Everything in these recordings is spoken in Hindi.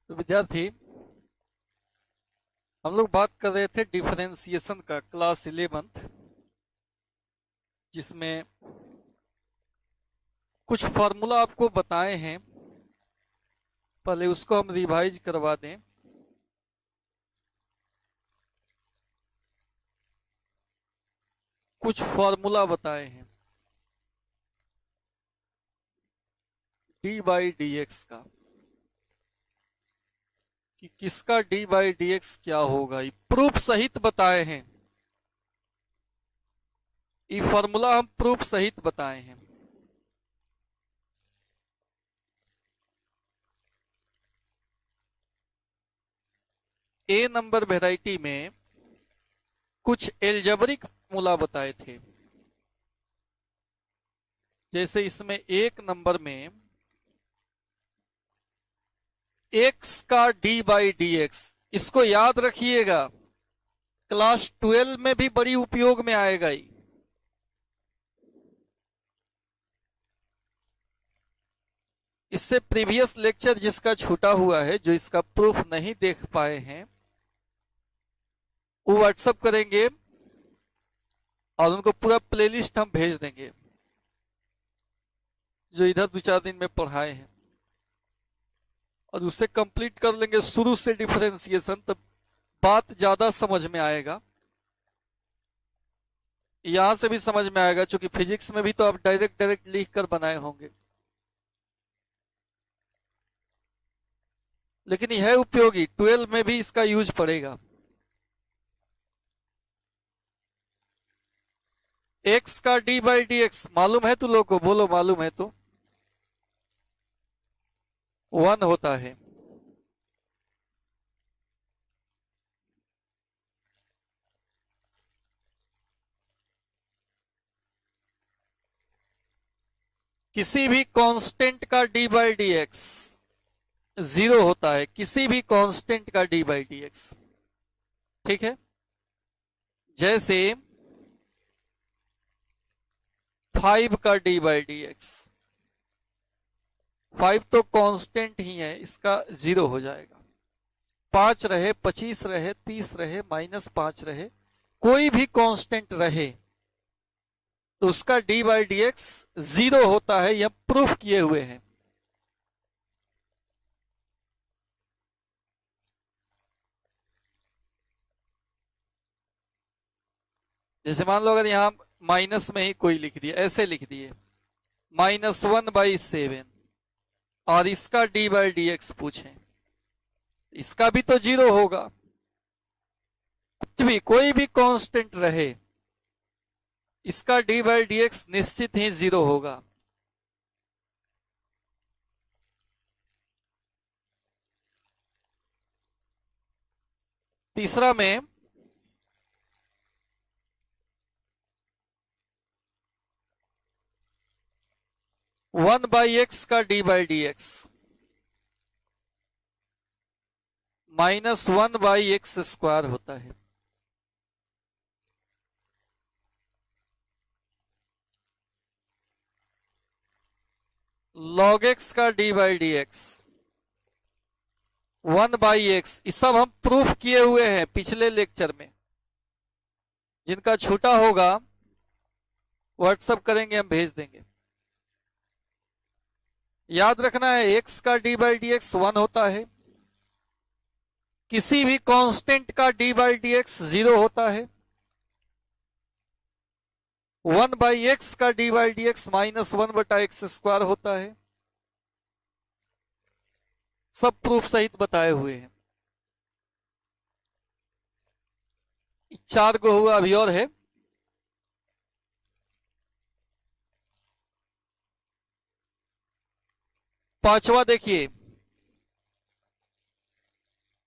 तो विद्यार्थी, हम लोग बात कर रहे थे डिफरेंशिएशन का, क्लास 11th, जिसमें कुछ फार्मूला आपको बताए हैं। पहले उसको हम रिवाइज करवा दें। कुछ फार्मूला बताए हैं डी बाई डी एक्स का, कि किसका डी बाई डी एक्स क्या होगा। ये प्रूफ सहित बताए हैं। ये फार्मूला हम प्रूफ सहित बताए हैं। ए नंबर वेराइटी में कुछ एल्जेब्रिक फार्मूला बताए थे। जैसे इसमें एक नंबर में एक्स का डी बाई डी एक्स, इसको याद रखिएगा, क्लास 12 में भी बड़ी उपयोग में आएगा ही। इससे प्रीवियस लेक्चर जिसका छूटा हुआ है, जो इसका प्रूफ नहीं देख पाए हैं, वो व्हाट्सएप करेंगे और उनको पूरा प्लेलिस्ट हम भेज देंगे, जो इधर 2-4 दिन में पढ़ाए हैं, और उससे कंप्लीट कर लेंगे शुरू से डिफरेंशिएशन। तब बात ज्यादा समझ में आएगा, यहां से भी समझ में आएगा, क्योंकि फिजिक्स में भी तो आप डायरेक्ट लिख कर बनाए होंगे। लेकिन यह है उपयोगी, 12 में भी इसका यूज पड़ेगा। एक्स का डी बाई डी एक्स मालूम है तुम लोग को? बोलो, मालूम है तो। 1 होता है। किसी भी कांस्टेंट का डी बाई डी एक्स 0 होता है। किसी भी कांस्टेंट का डी बाई डी एक्स, ठीक है। जैसे 5 का डी बाई डी एक्स, 5 तो कांस्टेंट ही है, इसका 0 हो जाएगा। 5 रहे, 25 रहे, 30 रहे, -5 रहे, कोई भी कांस्टेंट रहे तो उसका डी बाई डी एक्स 0 होता है। यह प्रूफ किए हुए हैं। जैसे मान लो, अगर यहां माइनस में ही कोई लिख दिया, ऐसे लिख दिए -1/7, और इसका डी बाई डी एक्स पूछें, इसका भी तो 0 होगा। कुछ भी, कोई भी कांस्टेंट रहे, इसका डी बाई डी एक्स निश्चित ही 0 होगा। तीसरा में 1/x का d by D x -1/x² होता है। log x का d by D x 1/x। ये सब हम प्रूफ किए हुए हैं पिछले लेक्चर में। जिनका छूटा होगा व्हाट्सएप करेंगे, हम भेज देंगे। याद रखना है, x का डी बाई डी एक्स 1 होता है। किसी भी कांस्टेंट का डी बाई डी एक्स 0 होता है। 1/x का d by D x -1/x² होता है। सब प्रूफ सहित बताए हुए हैं। 4 को हुआ, अभी और है। पांचवा देखिए,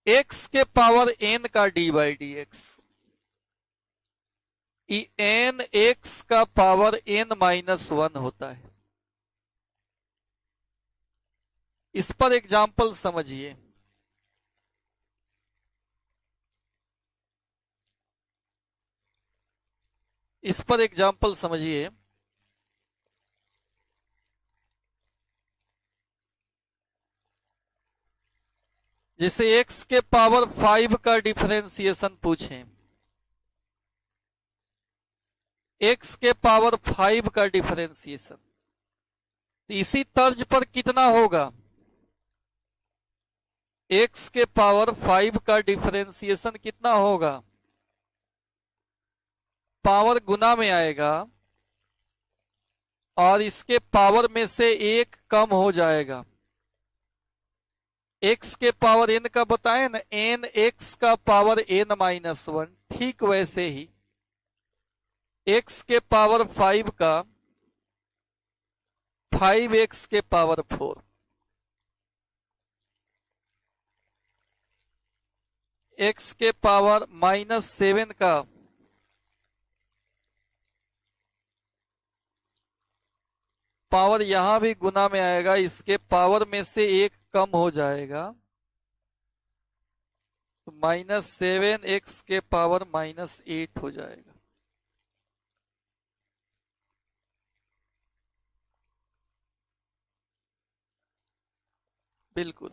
x के पावर n का d by D x, n x का पावर n-1 होता है। इस पर एग्जाम्पल समझिए। इस पर एग्जाम्पल समझिए। जैसे x के पावर 5 का डिफरेंशिएशन पूछें, x के पावर 5 का डिफरेंशिएशन, इसी तर्ज पर कितना होगा? x के पावर 5 का डिफरेंशिएशन कितना होगा? पावर गुना में आएगा और इसके पावर में से एक कम हो जाएगा। x के पावर n का बताए ना, n x का पावर n-1, ठीक वैसे ही x के पावर 5 का 5x के पावर 4, x के पावर -7 का पावर यहां भी गुना में आएगा, इसके पावर में से एक कम हो जाएगा, तो -7x के पावर -8 हो जाएगा। बिल्कुल।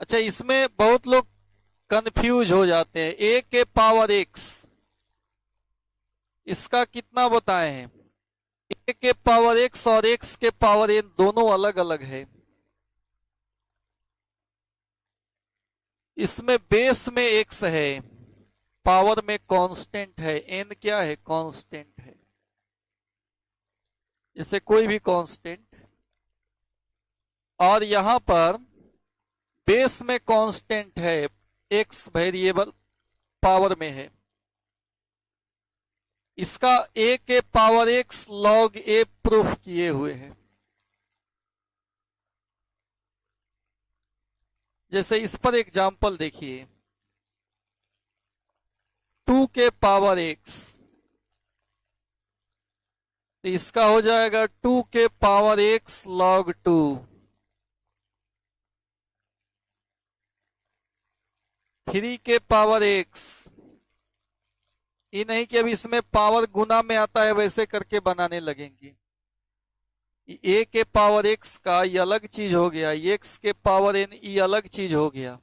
अच्छा, इसमें बहुत लोग कंफ्यूज हो जाते हैं। a के पावर x, इसका कितना बताए हैं? a के पावर x और x के पावर n दोनों अलग अलग है। इसमें बेस में x है, पावर में कांस्टेंट है, n क्या है? कांस्टेंट है, जैसे कोई भी कांस्टेंट। और यहां पर बेस में कांस्टेंट है, x वेरिएबल पावर में है। इसका a के power x log a proof किए हुए हैं। जैसे इस पर एग्जांपल देखिए, 2 के पावर x, तो इसका हो जाएगा 2 के पावर x log 2। थ्री के पावर x, ये नहीं कि अब इसमें पावर गुना में आता है वैसे करके बनाने लगेंगे। a के पावर x का ये अलग चीज हो गया, x के पावर n ये अलग चीज हो गया।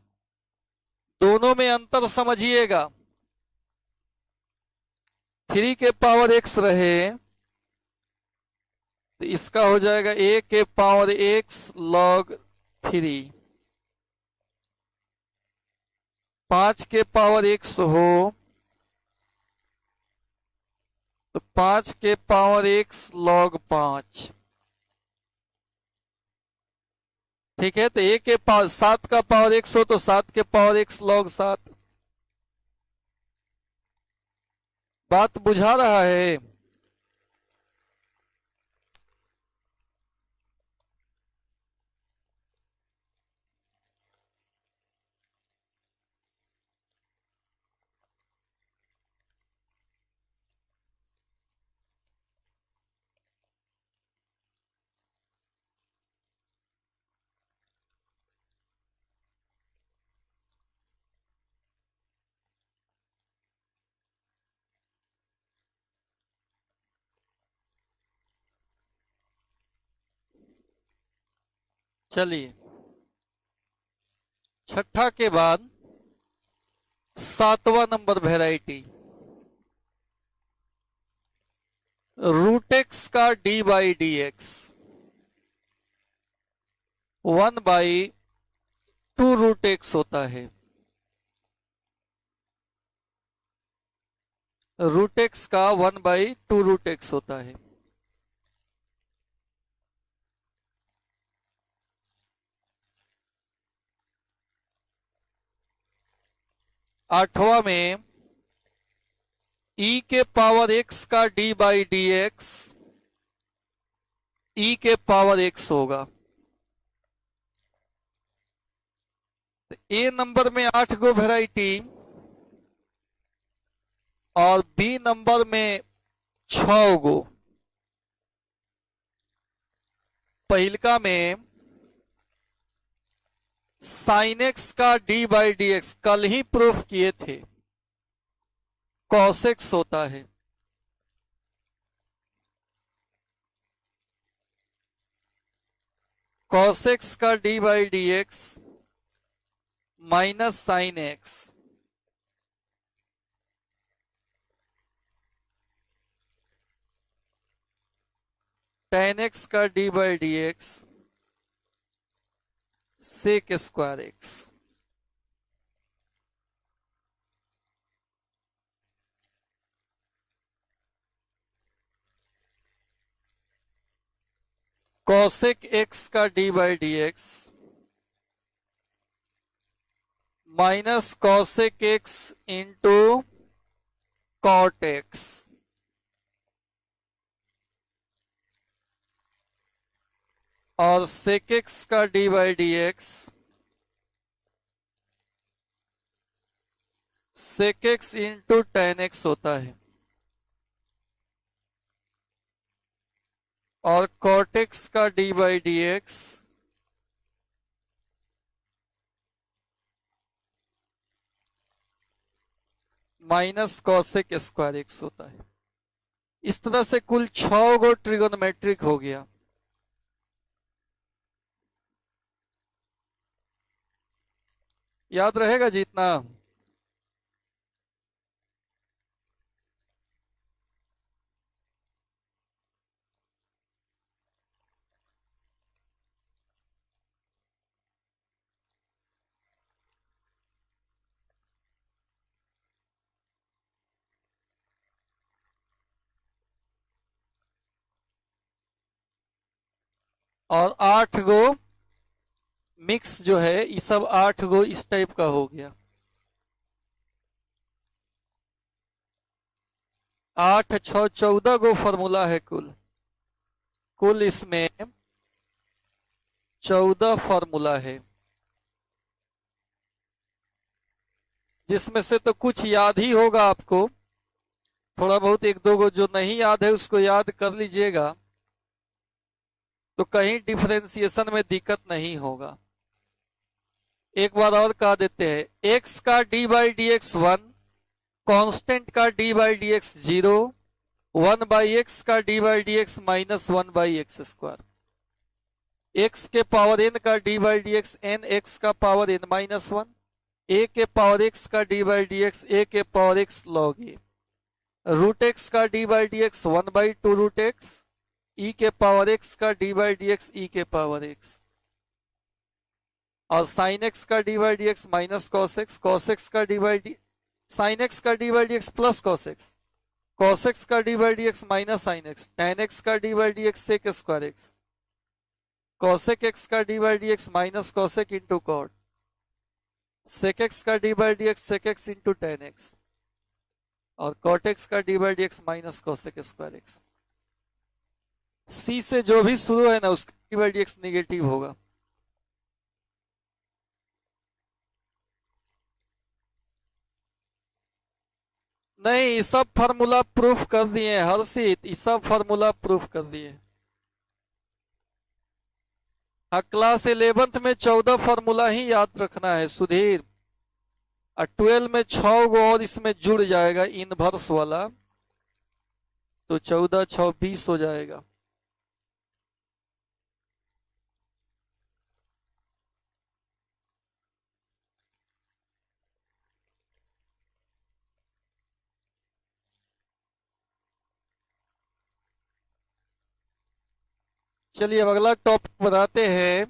दोनों में अंतर समझिएगा। 3 के पावर x रहे तो इसका हो जाएगा a के पावर x log 3। 5 के पावर x हो तो 5 के पावर x log 5। ठीक है, तो a के पावर 7 का पावर x हो तो 7 के पावर x log 7। बात बुझा रहा है? चलिए, छठा के बाद 7वां नंबर वेराइटी, रूट एक्स का d by D x 1/2 root x होता है। रूट एक्स का 1/2 रूट एक्स होता है। आठवां में e के पावर x का d by D x e के पावर x होगा। तो a नंबर में 8 गो वेराइटी और b नंबर में 6 गो। पहिलका में sign x x d by D x कल ही प्रूफ किए थे, कॉस एक्स होता है। cos x का d by D x minus sine x, tan x का d by D x sec square x. Cosec x का d by D x minus cosec x into cot x, और सेक एक्स का d by D x sec x into tan x होता है, और कॉट एक्स का d by D x minus cosec square x होता है। इस तरह से कुल 6 गो ट्रिगोनोमेट्रिक हो गया। याद रहेगा जितना? और 8 गो मिक्स जो है ये सब 8 गो इस टाइप का हो गया। 8 6 14 गो फॉर्मूला है कुल इसमें 14 फॉर्मूला है, जिसमें से तो कुछ याद ही होगा आपको, थोड़ा बहुत एक दो गो जो नहीं याद है उसको याद कर लीजिएगा, तो कहीं डिफरेंशिएशन में दिक्कत नहीं होगा। एक बार और कह देते हैं, x का d by D x 1, constant का d by D x 0, 1 by एक्स x d by D x माइनस 1 बाई एक्स स्क्वायर, x के पावर n का d by D x n x का पावर n माइनस 1, a के पावर x का d by D x a के power x log a, root x का d by D x 1 by 2 root x, e के पावर x का d by D x e के पावर x, और साइन एक्स का d by D x minus cos x का d by d sine x का d by D x plus cos x का d by D x minus sine x, tan x का d by D x sec square x, cosec x का d by D x minus cosec into cot, sec x का d by D x sec x into tan x, और कॉट एक्स का d by D x minus cosec square x. C से जो भी शुरू है ना उसका d by D x negative होगा। नहीं, ये सब फार्मूला प्रूफ कर दिए हर्षित, ये सब फार्मूला प्रूफ कर दिए। हाँ, क्लास 11th में 14 फार्मूला ही याद रखना है सुधीर, और 12 में 6 गो और इसमें जुड़ जाएगा इनवर्स वाला, तो 14 6 20 हो जाएगा। चलिए अब अगला टॉपिक बताते हैं।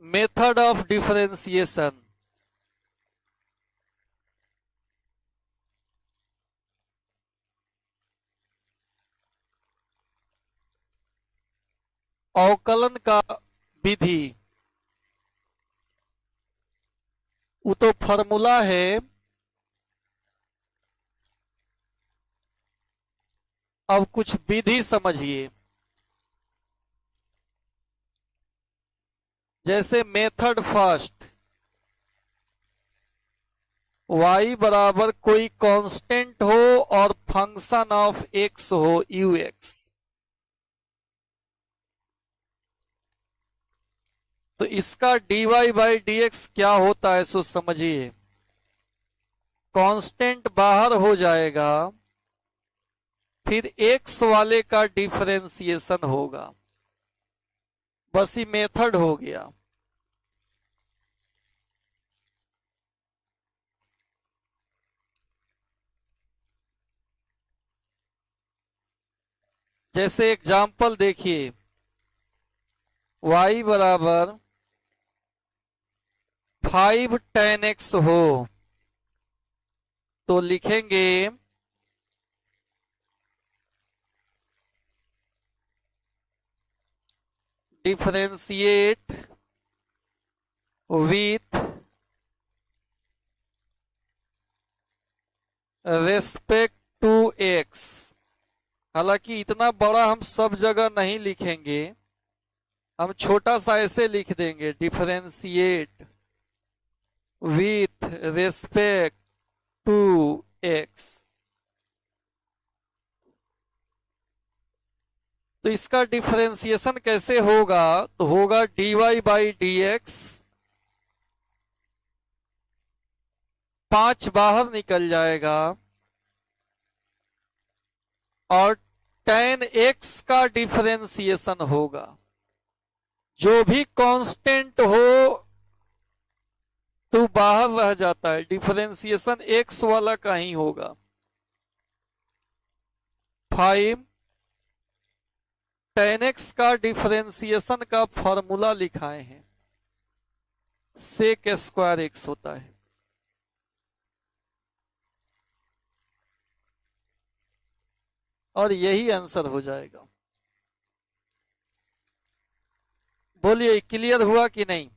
Method of differentiation. अवकलन का विधि, वो तो फॉर्मूला है, अब कुछ विधि समझिए। जैसे मेथड फर्स्ट, y बराबर कोई कांस्टेंट हो और फंक्शन ऑफ x हो ux, तो इसका dy बाई डी एक्स क्या होता है सो समझिए। कांस्टेंट बाहर हो जाएगा, फिर एक्स वाले का डिफरेंशिएशन होगा। बस ये मेथड हो गया। जैसे एग्जाम्पल देखिए, y बराबर 5 tan x हो तो लिखेंगे differentiate with respect to x। हालांकि इतना बड़ा हम सब जगह नहीं लिखेंगे, हम छोटा सा ऐसे लिख देंगे, differentiate with respect to x। तो इसका डिफरेंशिएशन कैसे होगा? तो होगा dy बाई डी एक्स, 5 बाहर निकल जाएगा, और tan x का डिफरेंशिएशन होगा। जो भी कांस्टेंट हो तो बाहर रह जाता है, डिफरेंशिएशन x वाला का ही होगा। 5 tan x का डिफरेंशिएशन का फॉर्मूला लिखाए हैं, सेक स्क्वायर एक्स होता है। और यही आंसर हो जाएगा। बोलिए क्लियर हुआ कि नहीं?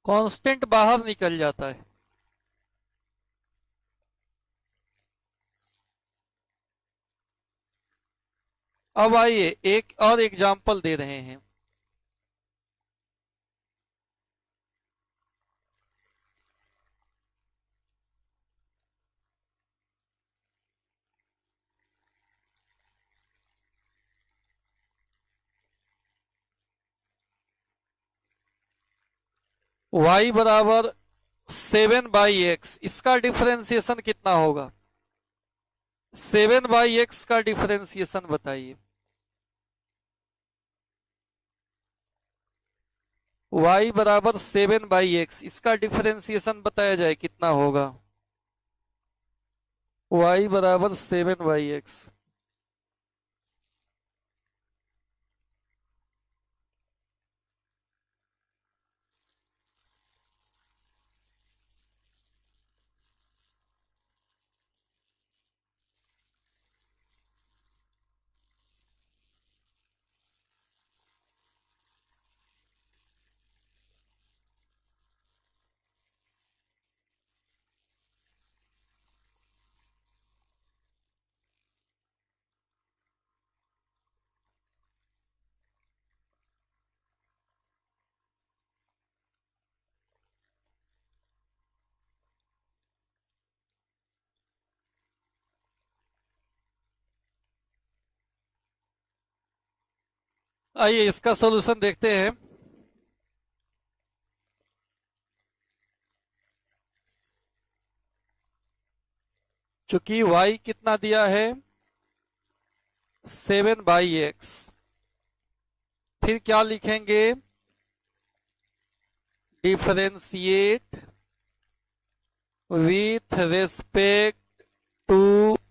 कांस्टेंट बाहर निकल जाता है। अब आइए एक और एग्जाम्पल दे रहे हैं। y बराबर 7/x, इसका डिफरेंशिएशन कितना होगा? 7/x का डिफरेंशिएशन बताइए। y बराबर 7/x, इसका डिफरेंशिएशन बताया जाए कितना होगा? y बराबर 7/x। आइए इसका सॉल्यूशन देखते हैं। चूंकि y कितना दिया है? 7/x। फिर क्या लिखेंगे? Differentiate with respect to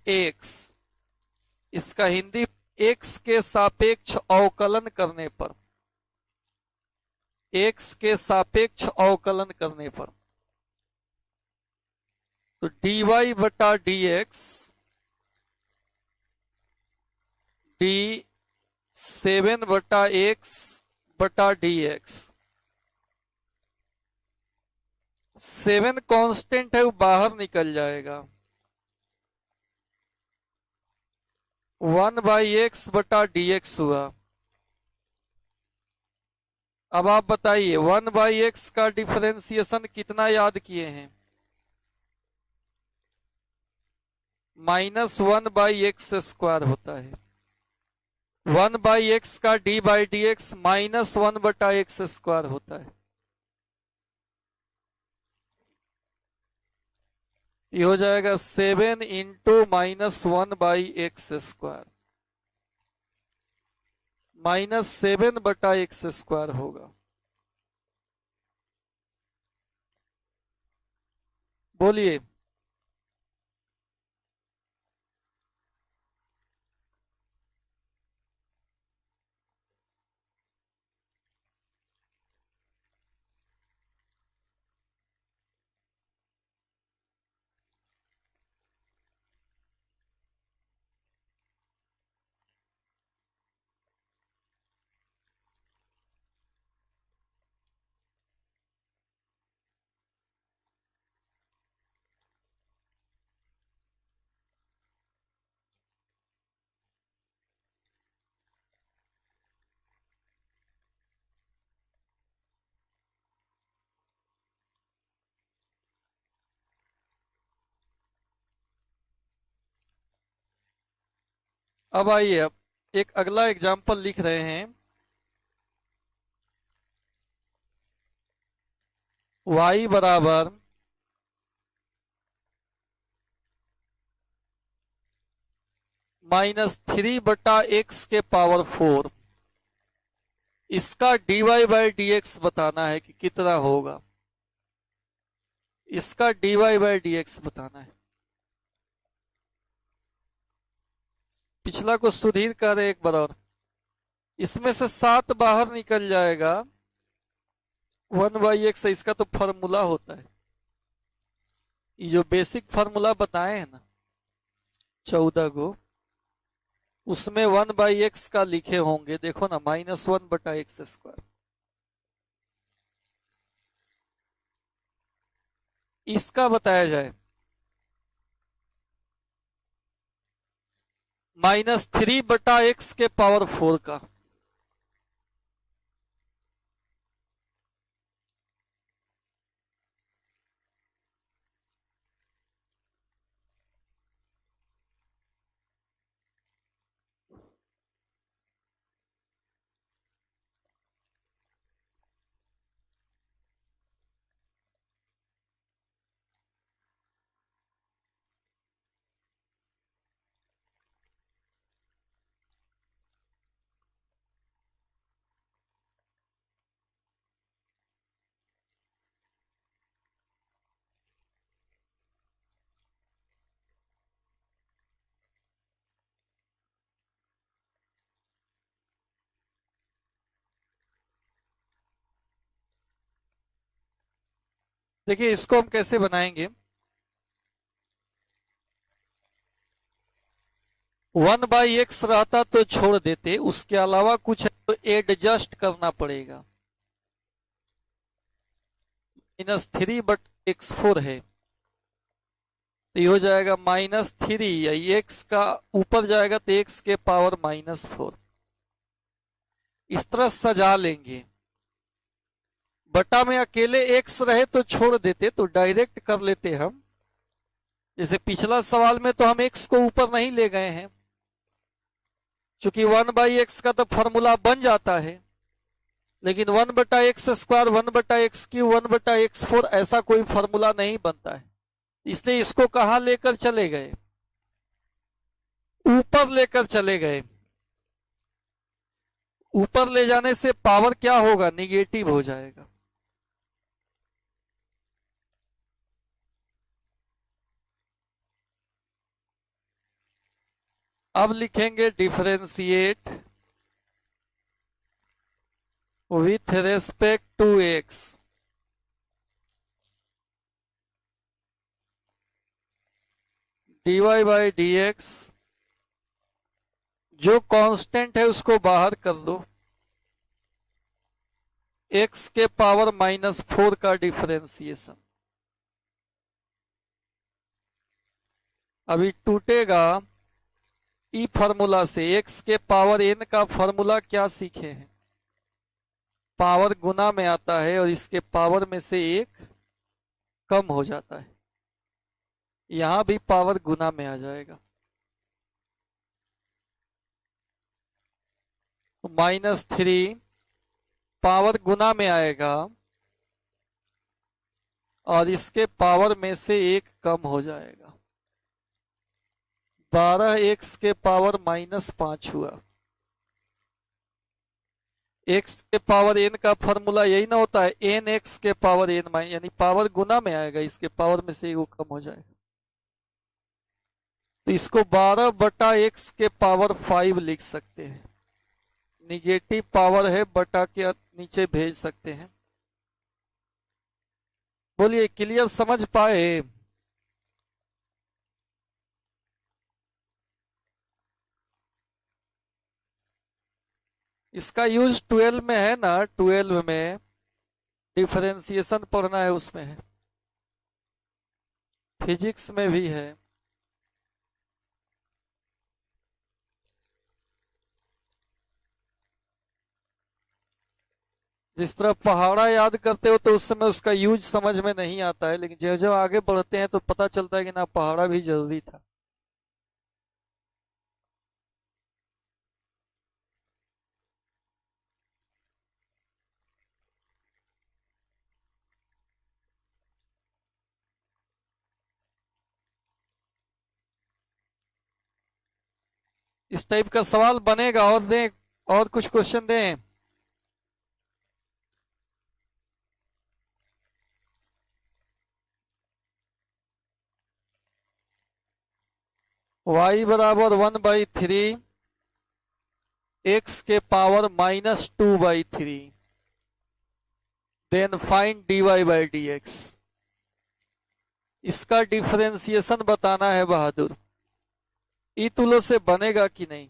x। इसका हिंदी x के सापेक्ष अवकलन करने पर। x के सापेक्ष अवकलन करने पर, तो dy बटा dx d7 बटा x बटा dx, 7 कांस्टेंट है वो बाहर निकल जाएगा, 1/x बटा dx हुआ। अब आप बताइए 1/x का डिफरेंशिएशन कितना याद किए हैं? -1/x² होता है। 1/x का d/dx -1/x² होता है। ये हो जाएगा 7 इंटू -1/x², -7/x² होगा। बोलिए। अब आइए, अब एक अगला एग्जाम्पल लिख रहे हैं। y बराबर -3/x के पावर 4, इसका dy/dx बताना है कि कितना होगा। इसका dy/dx बताना है। पिछला को सुधीर कर एक बार और, इसमें से 7 बाहर निकल जाएगा, 1/x, इसका तो फॉर्मूला होता है। ये जो बेसिक फॉर्मूला बताए हैं ना 14 को, उसमें 1/x का लिखे होंगे, देखो ना, -1/x²। इसका बताया जाए -3/x के पावर 4 का। देखिए इसको हम कैसे बनाएंगे। 1/x रहता तो छोड़ देते, उसके अलावा कुछ तो एडजस्ट करना पड़ेगा। -3/x4 है, तो ये हो जाएगा -3, या x का ऊपर जाएगा तो x के पावर -4। इस तरह सजा लेंगे। बटा में अकेले x रहे तो छोड़ देते, तो डायरेक्ट कर लेते हम। जैसे पिछला सवाल में तो हम x को ऊपर नहीं ले गए हैं, चूंकि 1/x का तो फॉर्मूला बन जाता है, लेकिन 1/x², 1/x3, 1/x4 ऐसा कोई फॉर्मूला नहीं बनता है। इसलिए इसको कहां लेकर चले गए? ऊपर लेकर चले गए। ऊपर ले जाने से पावर क्या होगा? निगेटिव हो जाएगा। अब लिखेंगे differentiate with respect to x, dy by D x, जो कांस्टेंट है उसको बाहर कर दो, x के पावर -4 का डिफरेंशिएशन। अभी टूटेगा ई फॉर्मूला से। x के पावर n का फॉर्मूला क्या सीखे हैं? पावर गुना में आता है और इसके पावर में से एक कम हो जाता है। यहां भी पावर गुना में आ जाएगा, -3 पावर गुना में आएगा और इसके पावर में से एक कम हो जाएगा। 12x के पावर -5 हुआ। x के पावर n का फॉर्मूला यही ना होता है, n x के पावर n, यानी पावर गुना में आएगा, इसके पावर में से एक कम हो जाएगा। तो इसको 12/x के पावर 5 लिख सकते हैं। निगेटिव पावर है, बटा के नीचे भेज सकते हैं। बोलिए, क्लियर समझ पाए? इसका यूज 12 में है ना, 12 में डिफरेंशिएशन पढ़ना है, उसमें है, फिजिक्स में भी है। जिस तरह पहाड़ा याद करते हो तो उस समय उसका यूज समझ में नहीं आता है, लेकिन जब जब आगे बढ़ते हैं तो पता चलता है कि ना, पहाड़ा भी जरूरी था। इस टाइप का सवाल बनेगा। और दें, और कुछ क्वेश्चन दें। y बराबर 1/3 x के power -2/3, then find dy by D x. इसका डिफरेंशिएशन बताना है बहादुर। ई तुलो से बनेगा कि नहीं?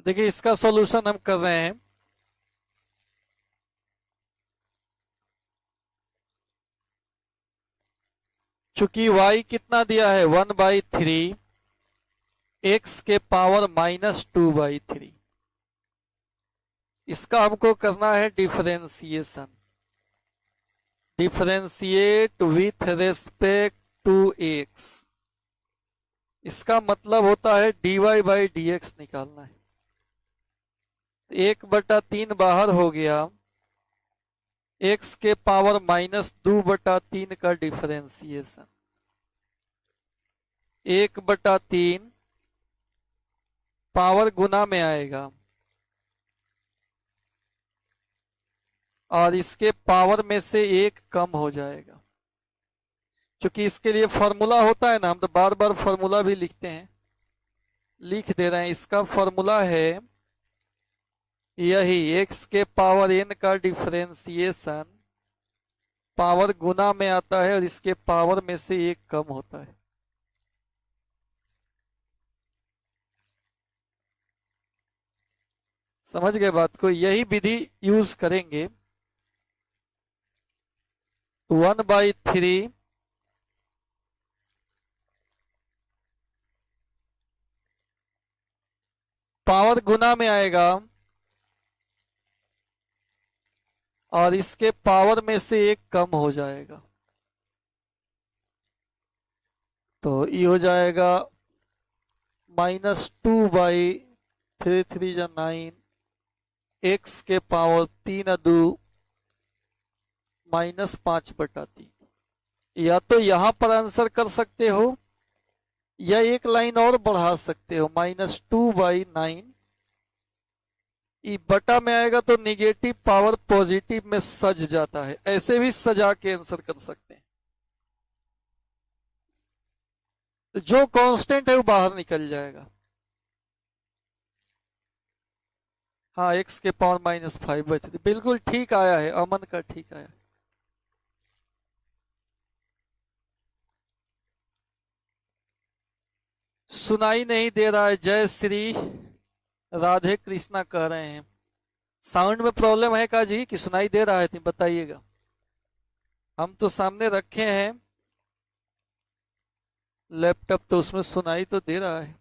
देखिए, इसका सॉल्यूशन हम कर रहे हैं। चूंकि y कितना दिया है, 1/3 x के पावर -2/3, इसका हमको करना है differentiation. Differentiate with respect to x, इसका मतलब होता है dy बाई डी एक्स निकालना है। 1/3 बाहर हो गया, x के पावर -2/3 का डिफरेंशिएशन, 1/3 पावर गुना में आएगा और इसके पावर में से एक कम हो जाएगा। क्योंकि इसके लिए फॉर्मूला होता है ना, हम तो बार बार फॉर्मूला भी लिखते हैं, लिख दे रहे हैं। इसका फॉर्मूला है यही, x के पावर n का डिफरेंशिएशन पावर गुना में आता है और इसके पावर में से एक कम होता है। समझ गए बात को? यही विधि यूज करेंगे। 1/3 पावर गुना में आएगा और इसके पावर में से एक कम हो जाएगा, तो ये हो जाएगा -2/3 3 जा 9, x के पावर 3 अदू -5/3। या तो यहां पर आंसर कर सकते हो या एक लाइन और बढ़ा सकते हो, -2/9। ये बटा में आएगा तो निगेटिव पावर पॉजिटिव में सज जाता है, ऐसे भी सजा के आंसर कर सकते हैं। जो कांस्टेंट है वो बाहर निकल जाएगा। हाँ, x के पावर -5/3 बिल्कुल ठीक आया है, अमन का ठीक आया है। सुनाई नहीं दे रहा है, जय श्री राधे कृष्णा कह रहे हैं। साउंड में प्रॉब्लम है का जी कि सुनाई दे रहा है? तुम बताइएगा। हम तो सामने रखे हैं लैपटॉप, तो उसमें सुनाई तो दे रहा है।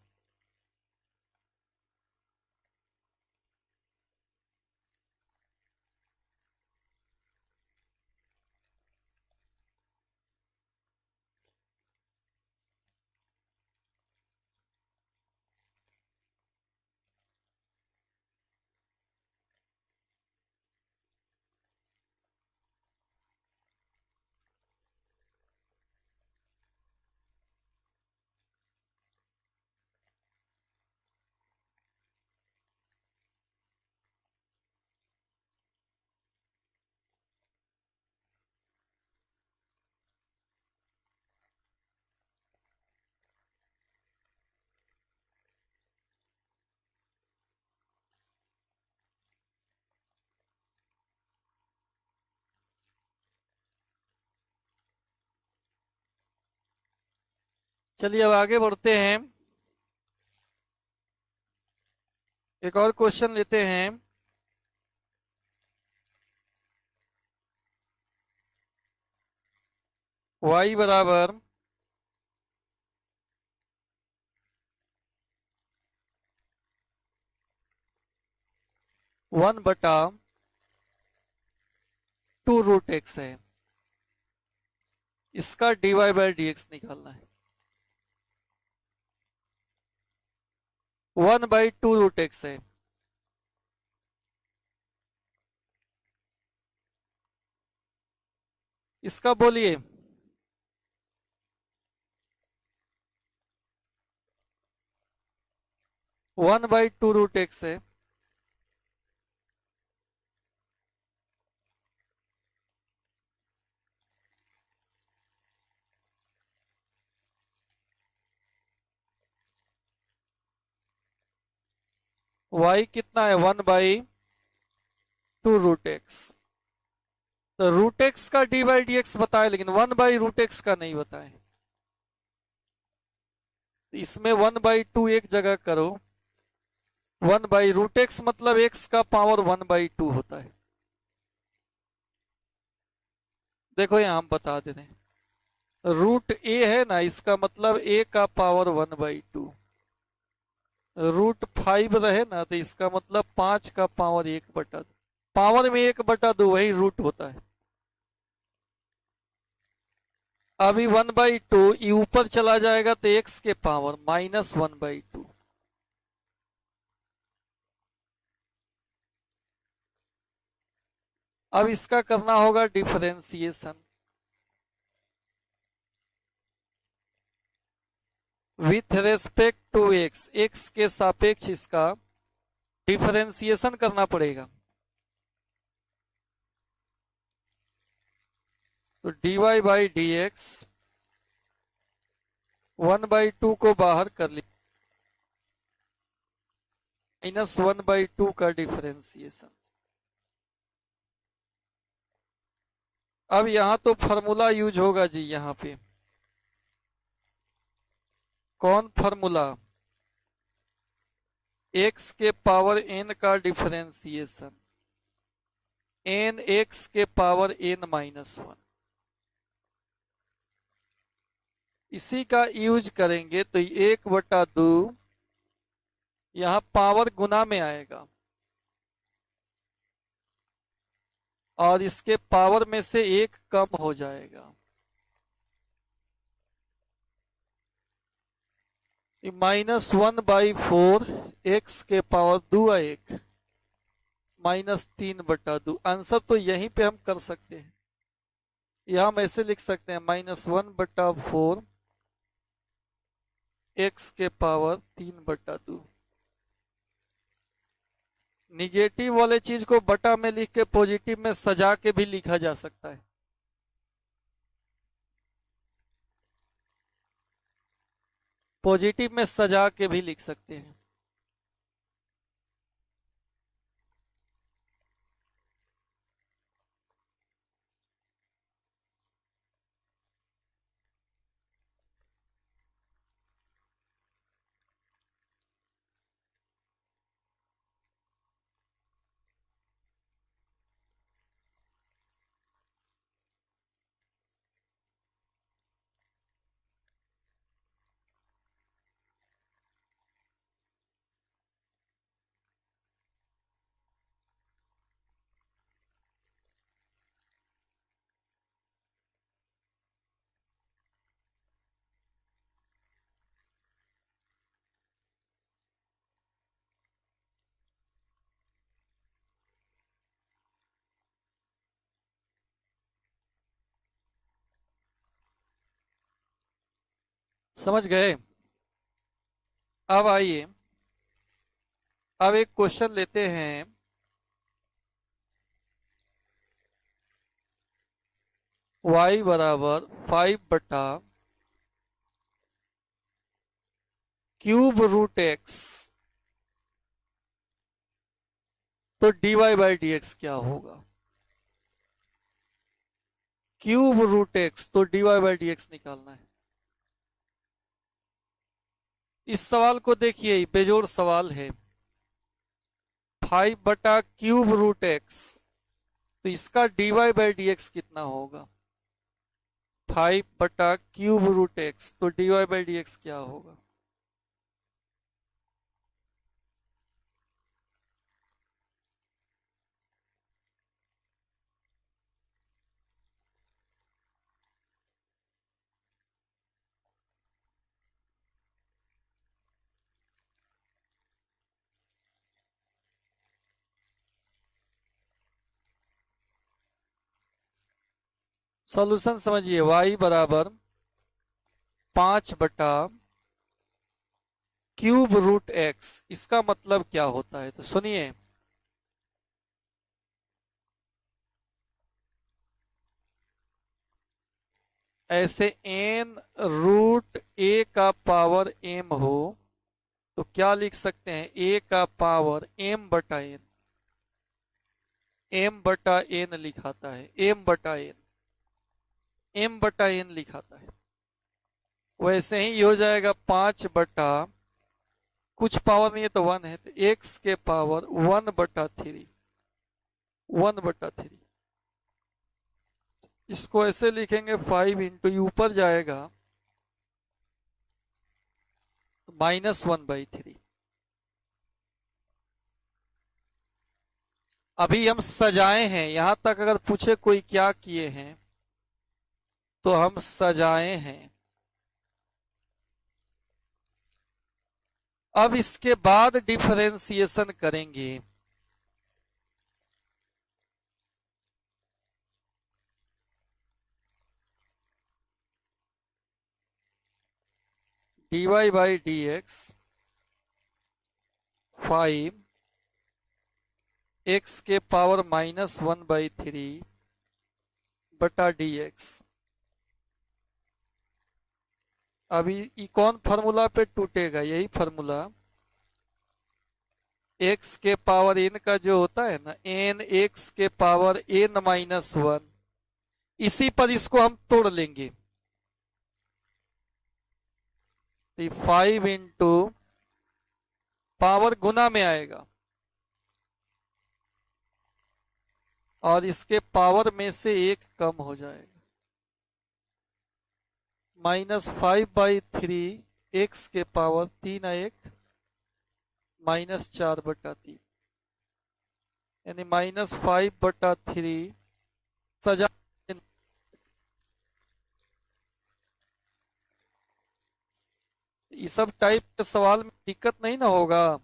चलिए अब आगे बढ़ते हैं, एक और क्वेश्चन लेते हैं। y बराबर 1/2√x है, इसका dy/dx निकालना है। 1/2√x है, इसका बोलिए। One by two root x है, y कितना है 1/2√x। तो रूट एक्स का dy/dx बताए लेकिन 1/√x का नहीं बताए। इसमें 1/2 एक जगह करो, 1/√x मतलब x का पावर 1/2 होता है। देखो यहां हम बता दे रहे हैं, रूट a है ना, इसका मतलब a का पावर 1/2। √5 रहे ना तो इसका मतलब 5 का पावर 1/2। पावर में 1/2 वही रूट होता है। अभी 1/2 ये ऊपर चला जाएगा तो x के पावर -1/2। अब इसका करना होगा differentiation with respect to x, x के सापेक्ष इसका डिफरेंशिएशन करना पड़ेगा। तो dy/dx 1/2 को बाहर कर लिया, -1/2 का डिफरेंशिएशन। अब यहां तो फॉर्मूला यूज होगा जी। यहां पे कौन फॉर्मूला? एक्स के पावर एन का डिफरेंशिएशन एन एक्स के पावर एन माइनस वन, इसी का यूज करेंगे तो 1/2 यहां पावर गुना में आएगा और इसके पावर में से एक कम हो जाएगा। -1/4 एक्स के पावर 2 -3/2। आंसर तो यहीं पे हम कर सकते हैं। यह हम ऐसे लिख सकते हैं -1/4 एक्स के पावर 3/2। निगेटिव वाले चीज को बटा में लिख के पॉजिटिव में सजा के भी लिखा जा सकता है। पॉजिटिव में सजा के भी लिख सकते हैं। समझ गए? अब आइए, अब एक क्वेश्चन लेते हैं। y बराबर 5/³ तो dy/dx क्या होगा? ³ तो dy/dx निकालना है। इस सवाल को देखिए, बेजोड़ सवाल है। 5/³ तो इसका dy/dx कितना होगा? 5/³ तो dy/dx क्या होगा? सॉल्यूशन समझिए। y बराबर 5/√x, इसका मतलब क्या होता है? तो सुनिए, ऐसे n√a का पावर m हो तो क्या लिख सकते हैं? a का पावर m/n, m/n लिखाता है, m/n, m/n लिखाता है। वैसे ही हो जाएगा 5 कुछ पावर नहीं है तो 1 है, तो x के पावर 1/3, 1/3। इसको ऐसे लिखेंगे 5 इंटू ऊपर जाएगा -1/3। अभी हम सजाए हैं, यहां तक अगर पूछे कोई क्या किए हैं तो हम सजाए हैं। अब इसके बाद डिफरेंशिएशन करेंगे। dy/dx 5 x के पावर -1/3 बटा dx। अभी ये कौन फार्मूला पे टूटेगा? यही फार्मूला x के पावर n का जो होता है ना, n x के पावर n -1, इसी पर इसको हम तोड़ लेंगे। 5 इंटू पावर गुना में आएगा और इसके पावर में से एक कम हो जाएगा। -5/3 एक्स के पावर 3 -4/3 यानी -5/3 सजा। इस सब टाइप के सवाल में दिक्कत नहीं ना होगा।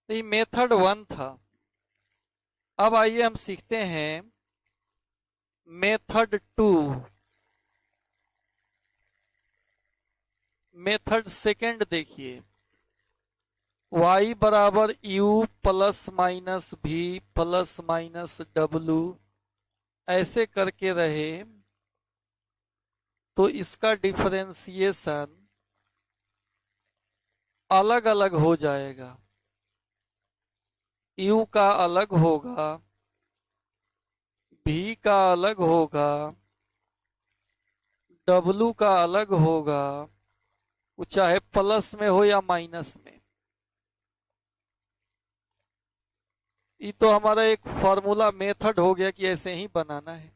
तो ये मेथड 1 था। अब आइए हम सीखते हैं मेथड 2। मेथड सेकंड देखिए, y बराबर u प्लस माइनस भी प्लस माइनस डब्लू ऐसे करके रहे तो इसका डिफरेंशिएशन अलग अलग हो जाएगा। u का अलग होगा, v का अलग होगा, w का अलग होगा, वो चाहे प्लस में हो या माइनस में। ये तो हमारा एक फॉर्मूला मेथड हो गया कि ऐसे ही बनाना है।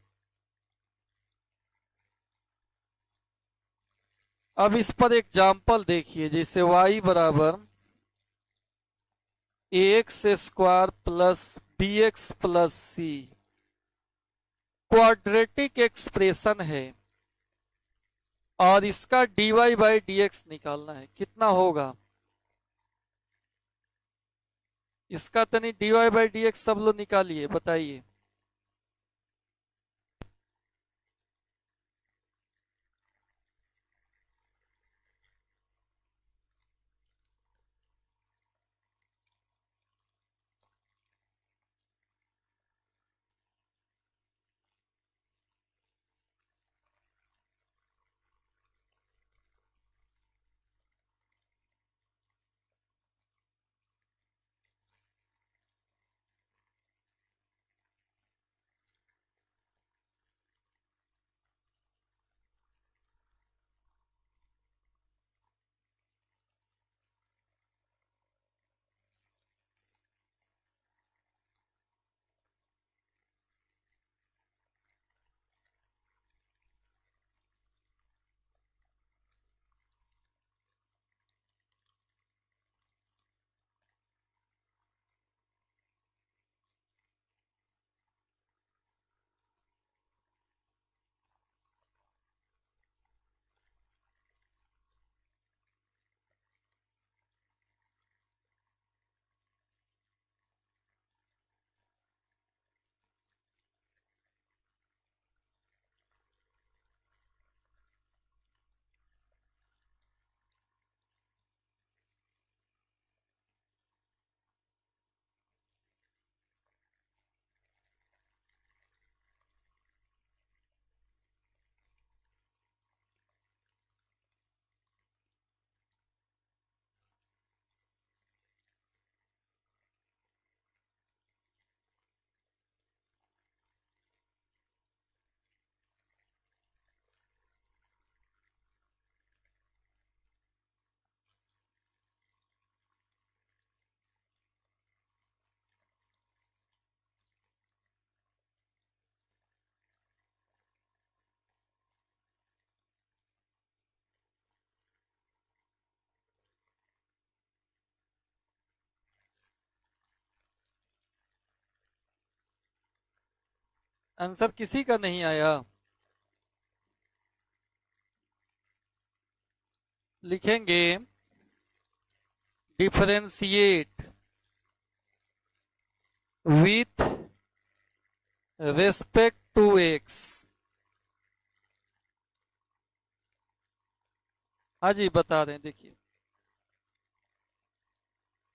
अब इस पर एग्जाम्पल देखिए, जैसे y बराबर ax² प्लस bx प्लस सी क्वाड्रेटिक एक्सप्रेशन है और इसका dy/dx निकालना है। कितना होगा इसका? तनी dy/dx सब लोग निकालिए, बताइए। आंसर किसी का नहीं आया? लिखेंगे differentiate with respect to x. हाँ जी बता रहे हैं, देखिए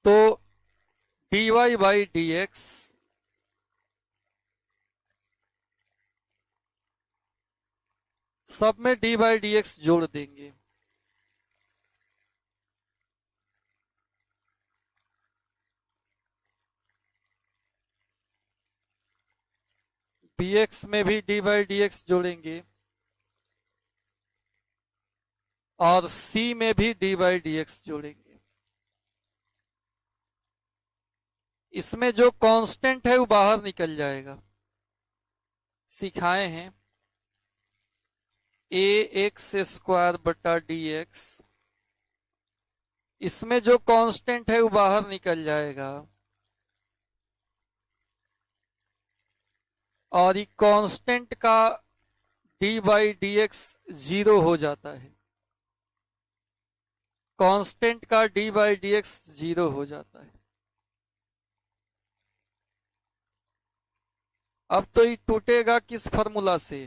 तो dy बाई डी एक्स सब में डी बाई डी एक्स जोड़ देंगे, bx में भी डी बाई डी एक्स जोड़ेंगे और c में भी डी बाई डी एक्स जोड़ेंगे। इसमें जो कांस्टेंट है वो बाहर निकल जाएगा, सिखाए हैं ए एक्स स्क्वायर बटा डी एक्स। इसमें जो कांस्टेंट है वो बाहर निकल जाएगा और ये कांस्टेंट का d by D x zero हो जाता है, कांस्टेंट का d by D x zero हो जाता है। अब तो ये टूटेगा किस फॉर्मूला से,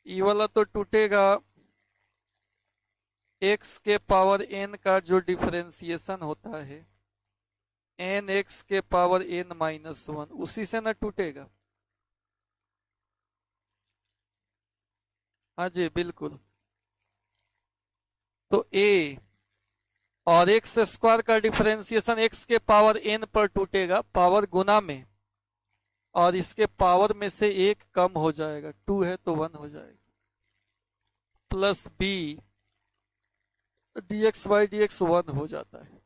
ये वाला तो टूटेगा x के पावर n का जो डिफरेंशिएशन होता है n x के पावर n माइनस वन, उसी से ना टूटेगा। हाँ जी बिल्कुल। तो a और एक्स स्क्वायर का डिफरेंशिएशन x के पावर n पर टूटेगा, पावर गुना में, और इसके पावर में से एक कम हो जाएगा, 2 है तो 1 हो जाएगा, plus b dx by D x 1 हो जाता है,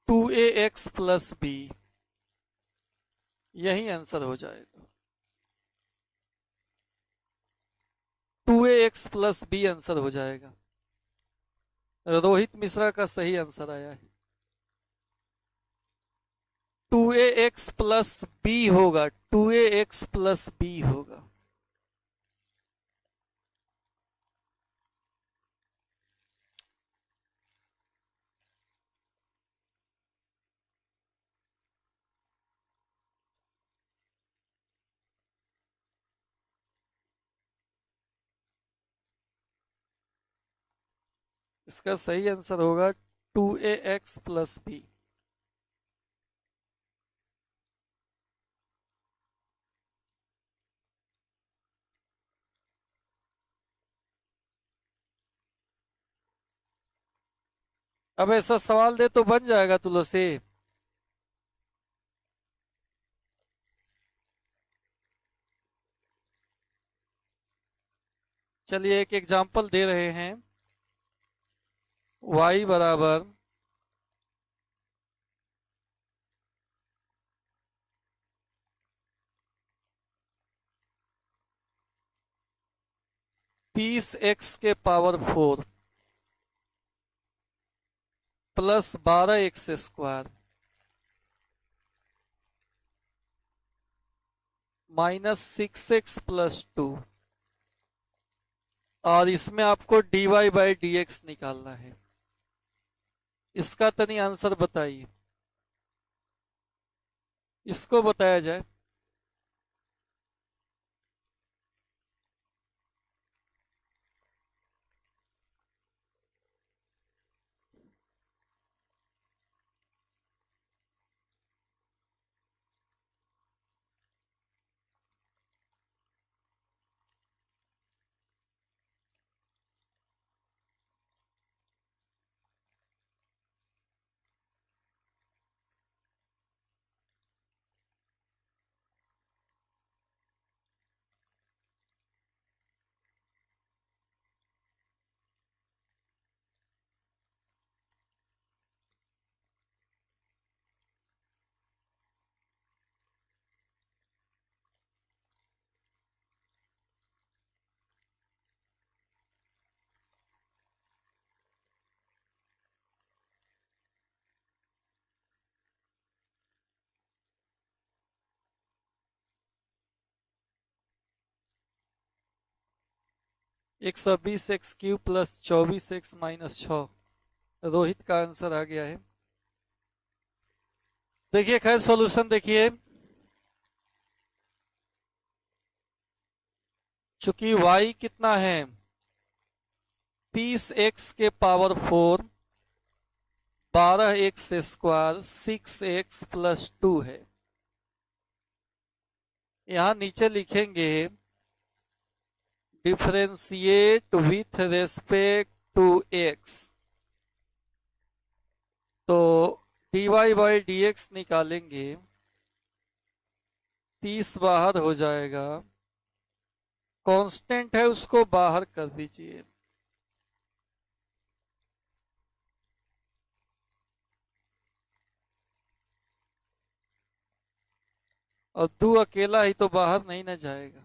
2ax प्लस b, यही आंसर हो जाएगा। 2ax प्लस b आंसर हो जाएगा। रोहित मिश्रा का सही आंसर आया है, 2ax प्लस b होगा, 2ax प्लस b होगा। इसका सही आंसर होगा 2ax प्लस b। अब ऐसा सवाल दे तो बन जाएगा तुलसी। चलिए एक एग्जांपल दे रहे हैं, y बराबर 30x के power 4 plus 12x square minus 6x plus 2, और इसमें आपको dy बाई डी एक्स निकालना है। इसका तनी आंसर बताइए, इसको बताया जाए। 120x³ plus 24x minus 6। Rohit का आंसर आ गया है। देखिए खैर सॉल्यूशन देखिए, चूंकि y कितना है 30x के power 4, 12x square 6x plus 2 है। यहां नीचे लिखेंगे differentiate with respect to x, तो dy बाई डी एक्स निकालेंगे, 30 बाहर हो जाएगा, कांस्टेंट है उसको बाहर कर दीजिए, और 2 अकेला ही तो बाहर नहीं ना जाएगा।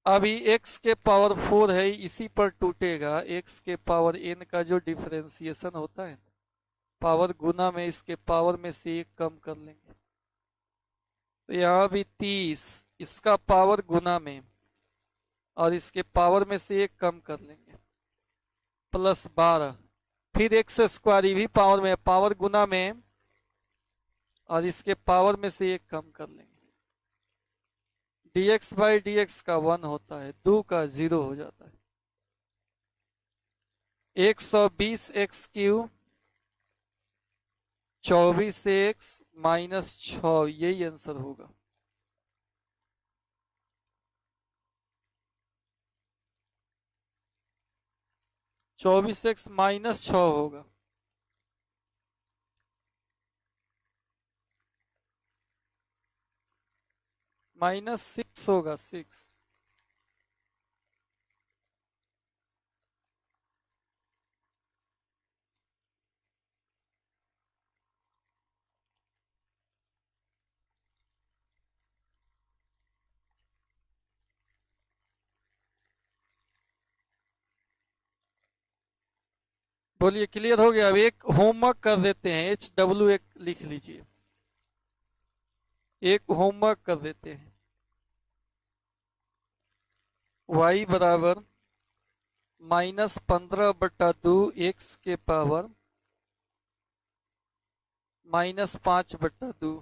अभी x के पावर 4 है, इसी पर टूटेगा। x के पावर n का जो डिफरेंशिएशन होता है, पावर गुना में इसके पावर में से एक कम कर लेंगे, तो यहां भी 30 इसका पावर गुना में और इसके पावर में से एक कम कर लेंगे, प्लस 12, फिर एक्स स्क्वायर भी पावर में, पावर गुना में और इसके पावर में से एक कम कर लेंगे। dx बाई डी एक्स का 1 होता है, 2 का 0 हो जाता है। 120x³ 24x माइनस 6, यही आंसर होगा। (24x माइनस 6) होगा। -6 होगा, 6। बोलिए क्लियर हो गया। अब एक होमवर्क कर देते हैं, HW एक लिख लीजिए, एक होमवर्क कर देते हैं। y बराबर -15/2 x के पावर -5/2,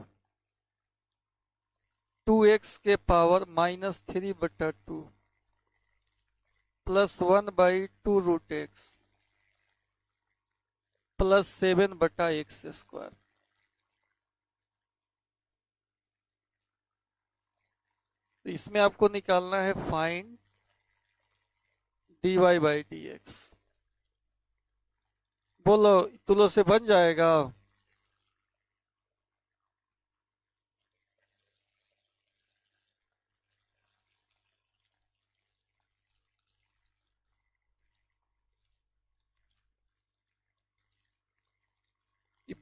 2x के power -3/2 plus 1/2√x plus 7/x²। तो इसमें आपको निकालना है find dy by D x. बोलो तुलो से बन जाएगा?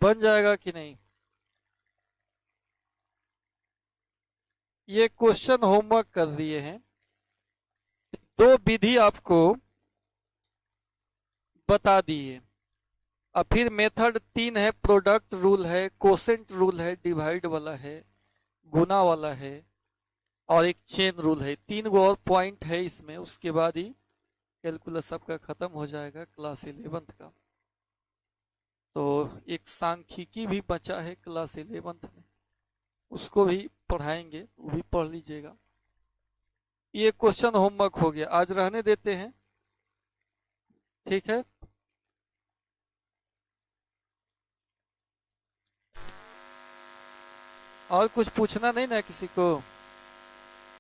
बन जाएगा कि नहीं? ये क्वेश्चन होमवर्क कर दिए हैं। दो विधि आपको बता दिए। अब फिर मेथड 3 है, प्रोडक्ट रूल है, कोसेंट रूल है, डिवाइड वाला है, गुना वाला है, और एक चेन रूल है। 3 गो और पॉइंट है इसमें, उसके बाद ही कैलकुलस आपका खत्म हो जाएगा क्लास 11th का। तो एक सांख्यिकी भी बचा है क्लास 11th में, उसको भी पढ़ाएंगे, वो भी पढ़ लीजिएगा। ये क्वेश्चन होमवर्क हो गया, आज रहने देते हैं, ठीक है। और कुछ पूछना नहीं ना किसी को?